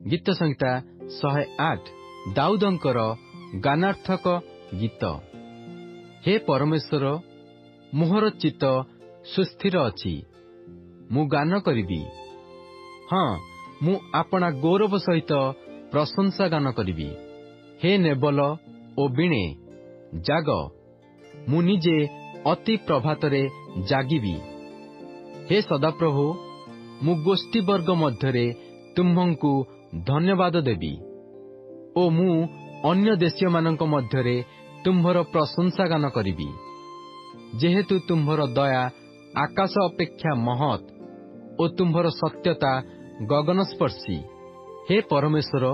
गीत संहिता 108 दाऊदंकर गानार्थक गीत। हे परमेश्वर, मोहर चित्त सुस्थिर अछि, मु गान करिबी। हाँ, मु आपणा गौरव सहित प्रशंसा गान करिबी। हे नेबल ओ बीणे जाग, मु निजे अति प्रभातरे जागिबी। हे सदाप्रभु, मु गोष्ठी वर्ग मध्यरे तुम्हंकु धन्यवाद देबी ओ मु अन्य देशीय मानक मध्यरे तुम्हर प्रशंसा गान करिबी। जेहेतु तुम्हर दया आकाश अपेक्षा महत ओ तुम्हर सत्यता गगनस्पर्शी। हे परमेश्वर,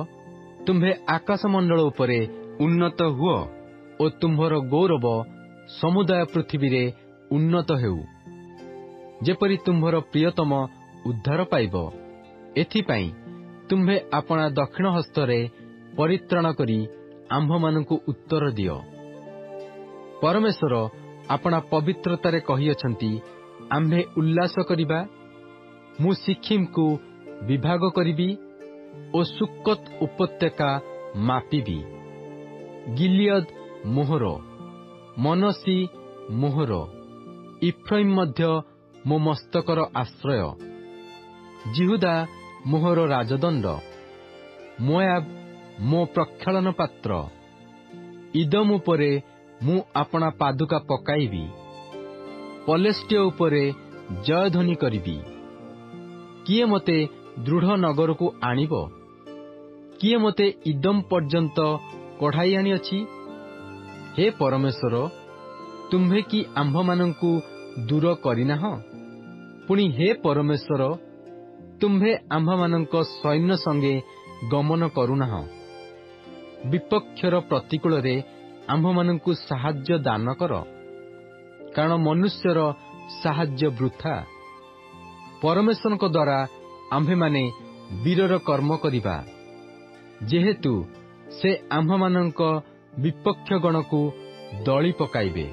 तुम्हे आकाश मंडल उपरे उन्नत हुओ ओ तुम्हर गौरव समुदाय पृथ्वी रे उन्नत हेउ, जेपरि तुम्हर प्रियतम उद्धार पाइब। एथिपाई तुम्हे आपणा दक्षिण हस्तरे परित्राण करी आम्भमानंकु उत्तर दियो। परमेश्वर आपणा पवित्रतारे कहिअछंती, आम्भे उल्लास करिबा। मु सिक्किम को विभाग करिबी ओ सुक्कत उपत्यका मापिबी। गिलियद मोहर, मनसी मोहर, इफ्राइम मध्य मो मस्तकर आश्रय। जिहुदा मोहर राजदंड, मोयाब मो प्रक्षालन पात्र। इदम उपरे मु आपणा पादुका पकाइबी, पलेस्टिय उपरे जयध्वनि करिबी। किए मते दृढ़ नगर को आनिब? किए मते इदम पर्यंत कढ़ाई आनिअछि? हे परमेश्वर, तुम्हे कि आम्भमानंकु दूर करिनाह? पुणी हे परमेश्वर, तुम्हे आम्भमानंक सैन्य संगे गमन करुनाह। विपक्षर प्रतिकूल रे आम्भमानंकु साहाय्य दान कर, कारण मनुष्यर साहाय्य वृथा। परमेश्वरଙ୍କ द्वारा आम्भेमाने वीरर कर्म करिबा, जेहेतु से आम्भमानंक विपक्ष गणକୁ दଳି ପକାଇବେ।